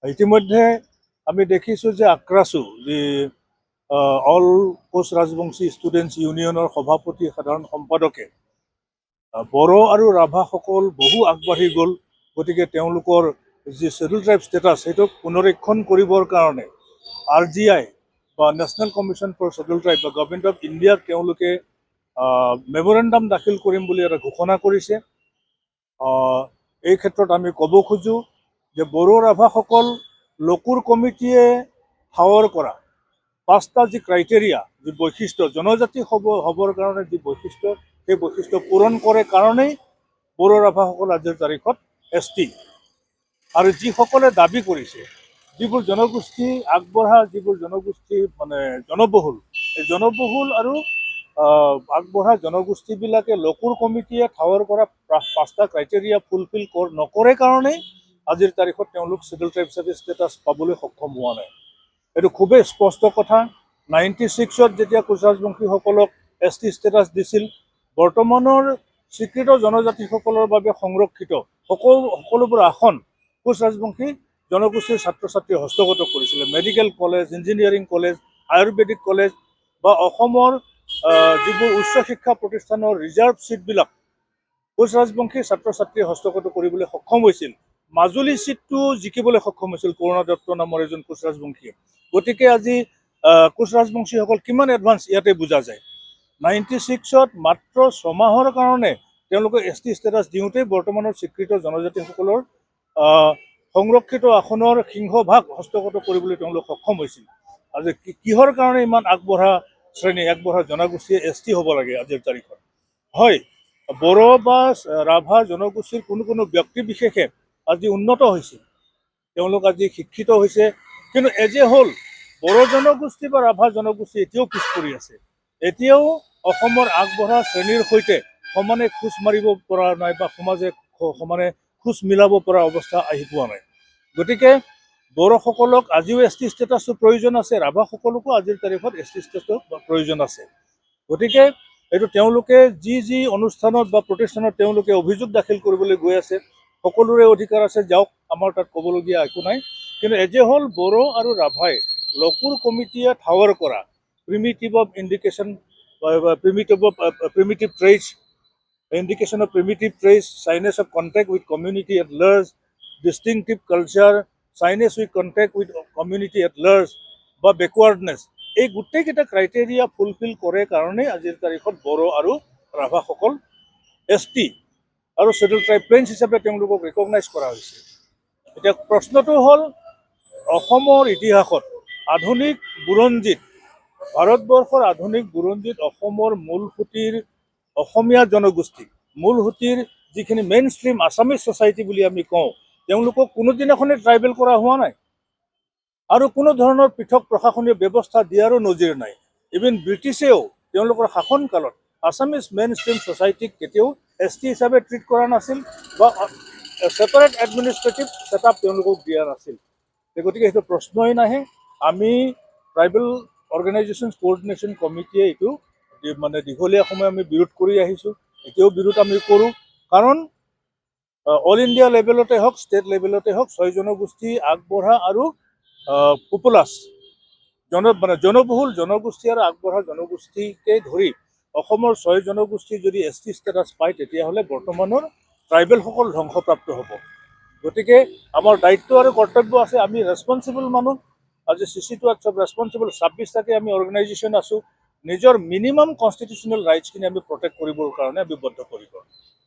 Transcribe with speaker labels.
Speaker 1: ইতিমধ্যে আমি দেখিছোঁ যে আক্ৰাছু যি অল কোচ ৰাজবংশী ষ্টুডেণ্টছ ইউনিয়নৰ সভাপতি সাধাৰণ সম্পাদকে বড়ো আৰু ৰাভাসকল বহু আগবাঢ়ি গ'ল। গতিকে তেওঁলোকৰ যি শ্বেডুল ট্ৰাইব ষ্টেটাছ সেইটোক পুনৰীক্ষণ কৰিবৰ কাৰণে RGI বা national commission for scheduled tribe বা গভৰ্ণমেণ্ট অফ ইণ্ডিয়াক তেওঁলোকে মেমৰেণ্ডাম দাখিল কৰিম বুলি এটা ঘোষণা কৰিছে। এই ক্ষেত্ৰত আমি ক'ব খোজোঁ যে বড়ো ৰাভাসকল লকুৰ কমিটিয়ে ঠাৱৰ কৰা 5টা যি ক্ৰাইটেৰিয়া, যি বৈশিষ্ট্য, জনজাতি হ'বৰ কাৰণে যি বৈশিষ্ট্য, সেই বৈশিষ্ট্য পূৰণ কৰে কাৰণেই বড়ো ৰাভাসকল আজিৰ তাৰিখত ST। আৰু যিসকলে দাবী কৰিছে, যিবোৰ জনগোষ্ঠী আগবঢ়া, যিবোৰ জনগোষ্ঠী মানে জনবহুল, এই জনবহুল আৰু আগবঢ়া জনগোষ্ঠীবিলাকে লকুৰ কমিটিয়ে ঠাৱৰ কৰা 5টা ক্ৰাইটেৰিয়া ফুলফিল নকৰে কাৰণেই আজিৰ তাৰিখত তেওঁলোক শ্বেডুল ট্ৰাইব ষ্টেটাছ পাবলৈ সক্ষম হোৱা নাই। এইটো খুবেই স্পষ্ট কথা। 96ত যেতিয়া কোচ ৰাজবংশীসকলক ST ষ্টেটাছ দিছিল, বৰ্তমানৰ স্বীকৃত জনজাতিসকলৰ বাবে সংৰক্ষিত সকলোবোৰ আসন কোচ ৰাজবংশী জনগোষ্ঠীৰ ছাত্ৰ ছাত্ৰীয়ে হস্তগত কৰিছিলে। Medical college, engineering college, Ayurvedic college বা অসমৰ যিবোৰ উচ্চ শিক্ষা প্ৰতিষ্ঠানৰ ৰিজাৰ্ভ ছিটবিলাক কোচ ৰাজবংশী ছাত্ৰ ছাত্ৰীয়ে হস্তগত কৰিবলৈ সক্ষম হৈছিল। মাজুলী ছিটটো জিকিবলৈ সক্ষম হৈছিল কৰুণা দত্ত নামৰ এজন কোচ ৰাজবংশীয়ে। গতিকে আজি কোচ ৰাজবংশীসকল কিমান এডভান্স ইয়াতে বুজা যায়। 96ত মাত্ৰ 6 মাহৰ কাৰণে তেওঁলোকে ST ষ্টেটাছ দিওঁতেই বৰ্তমানৰ স্বীকৃত জনজাতিসকলৰ সংৰক্ষিত আসনৰ সিংহভাগ হস্তগত কৰিবলৈ তেওঁলোক সক্ষম হৈছিল। আজি কিহৰ কাৰণে ইমান আগবঢ়া শ্ৰেণী, আগবঢ়া জনগোষ্ঠীয়ে ST হ'ব লাগে আজিৰ তাৰিখত? হয়, বড়ো বা ৰাভা জনগোষ্ঠীৰ কোনো ব্যক্তি বিশেষে আজি উন্নত হৈছে, তেওঁলোক আজি শিক্ষিত হৈছে, কিন্তু এজ এ হোল বড়ো জনগোষ্ঠী বা ৰাভা জনগোষ্ঠী এতিয়াও পিছ পৰি আছে। এতিয়াও অসমৰ আগবঢ়া শ্ৰেণীৰ সৈতে সমানে খোজ মাৰিব পৰা নাই বা সমাজে সমানে খোজ মিলাব পৰা অৱস্থা আহি পোৱা নাই। গতিকে বড়োসকলক আজিও ST ষ্টেটাছৰ প্ৰয়োজন আছে, ৰাভাসকলকো আজিৰ তাৰিখত ST ষ্টেটাছৰ প্ৰয়োজন আছে। গতিকে এইটো তেওঁলোকে যি অনুষ্ঠানত বা প্ৰতিষ্ঠানত তেওঁলোকে অভিযোগ দাখিল কৰিবলৈ গৈ আছে, সকলোৰে অধিকাৰ আছে, যাওক, আমাৰ তাত ক'বলগীয়া একো নাই। কিন্তু এজ এ হোল বড়ো আৰু ৰাভাই লকুৰ কমিটিয়ে ঠাৱৰ কৰা primitive of indication, primitive traits, indication of primitive traits, signs of contact with community at large, distinctive culture, signs with contact with community at large বা বেকৱাৰ্ডনেছ, এই গোটেইকেইটা ক্ৰাইটেৰিয়া ফুলফিল কৰে কাৰণে আজিৰ তাৰিখত বড়ো আৰু ৰাভাসকল ST আৰু শ্বেডুল ট্ৰাইব প্লেইনছ হিচাপে তেওঁলোকক ৰিকগনাইজ কৰা হৈছে। এতিয়া প্ৰশ্নটো হ'ল, অসমৰ ইতিহাসত আধুনিক বুৰঞ্জীত, ভাৰতবৰ্ষৰ আধুনিক বুৰঞ্জীত অসমৰ মূলসুঁতিৰ অসমীয়া জনগোষ্ঠী, মূলসুঁতিৰ যিখিনি মেইন ষ্ট্ৰীম আছামিজ ছ'চাইটি বুলি আমি কওঁ, তেওঁলোকক কোনোদিনাখনেই ট্ৰাইবেল কৰা হোৱা নাই আৰু কোনো ধৰণৰ পৃথক প্ৰশাসনীয় ব্যৱস্থা দিয়াৰো নজিৰ নাই। ইভিন ব্ৰিটিছেও তেওঁলোকৰ শাসনকালত আছামিজ মেইন ষ্ট্ৰীম ছ'চাইটিক কেতিয়াও ST হিচাপে ট্ৰিট কৰা নাছিল বা ছেপাৰেট এডমিনিষ্ট্ৰেটিভ ছেটআপ তেওঁলোকক দিয়া নাছিল। গতিকে সেইটো প্ৰশ্নই নাহে। আমি ট্ৰাইবেল অৰ্গেনাইজেশ্যন কোঅৰ্ডিনেশ্যন কমিটিয়ে এইটো মানে দীঘলীয়া সময় আমি বিৰোধ কৰি আহিছোঁ, এতিয়াও বিৰোধ আমি কৰোঁ। কাৰণ অল ইণ্ডিয়া লেভেলতে হওক, ষ্টেট লেভেলতে হওক, 6 জনগোষ্ঠী আগবঢ়া আৰু পপুলাছ মানে জনবহুল জনগোষ্ঠী আৰু আগবঢ়া জনগোষ্ঠীকে ধৰি অসমৰ 6 জনগোষ্ঠী যদি ST ষ্টেটাছ পায়, তেতিয়াহ'লে বৰ্তমানৰ ট্ৰাইবেলসকল ধ্বংসপ্ৰাপ্ত হ'ব। গতিকে আমাৰ দায়িত্ব আৰু কৰ্তব্য আছে, আমি ৰেছপনচিবল মানুহ। আজি CC2 চব ৰেছপনচিবল, 26টাকে আমি অৰ্গেনাইজেশ্যন আছোঁ। নিজৰ মিনিমাম কনষ্টিটিউশ্যনেল ৰাইটছখিনি আমি প্ৰটেক্ট কৰিবৰ কাৰণে আমি বদ্ধপৰিকৰ।